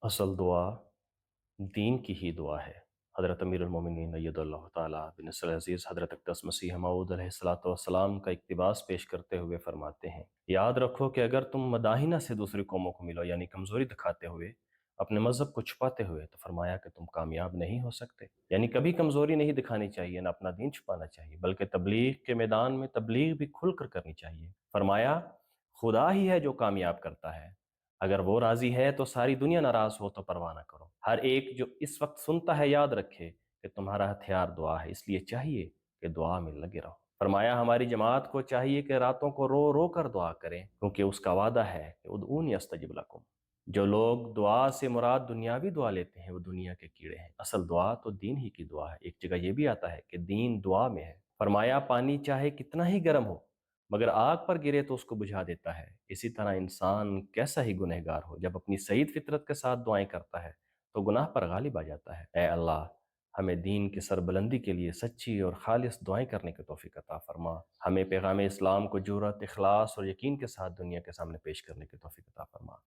اصل دعا دین کی ہی دعا ہے۔ حضرت امیر المومنین اید اللہ تعالیٰ بن نصر عزیز حضرت اقدس مسیح موعود علیہ السلام کا اقتباس پیش کرتے ہوئے فرماتے ہیں، یاد رکھو کہ اگر تم مداحنہ سے دوسری قوموں کو ملو، یعنی کمزوری دکھاتے ہوئے، اپنے مذہب کو چھپاتے ہوئے، تو فرمایا کہ تم کامیاب نہیں ہو سکتے۔ یعنی کبھی کمزوری نہیں دکھانی چاہیے، نہ اپنا دین چھپانا چاہیے، بلکہ تبلیغ کے میدان میں تبلیغ بھی کھل کر کرنی چاہیے۔ فرمایا خدا ہی ہے جو کامیاب کرتا ہے، اگر وہ راضی ہے تو ساری دنیا ناراض ہو تو پرواہ نہ کرو۔ ہر ایک جو اس وقت سنتا ہے یاد رکھے کہ تمہارا ہتھیار دعا ہے، اس لیے چاہیے کہ دعا میں لگے رہو۔ فرمایا ہماری جماعت کو چاہیے کہ راتوں کو رو رو کر دعا کریں، کیونکہ اس کا وعدہ ہے کہ ادعونی استجب لکم۔ جو لوگ دعا سے مراد دنیاوی دعا لیتے ہیں وہ دنیا کے کیڑے ہیں، اصل دعا تو دین ہی کی دعا ہے۔ ایک جگہ یہ بھی آتا ہے کہ دین دعا میں ہے۔ فرمایا پانی چاہے کتنا ہی گرم ہو، مگر آگ پر گرے تو اس کو بجھا دیتا ہے۔ اسی طرح انسان کیسا ہی گنہگار ہو، جب اپنی سعید فطرت کے ساتھ دعائیں کرتا ہے تو گناہ پر غالب آ جاتا ہے۔ اے اللہ، ہمیں دین کی سربلندی کے لیے سچی اور خالص دعائیں کرنے کی توفیق عطا فرما۔ ہمیں پیغام اسلام کو جرأت، اخلاص اور یقین کے ساتھ دنیا کے سامنے پیش کرنے کی توفیق عطا فرما۔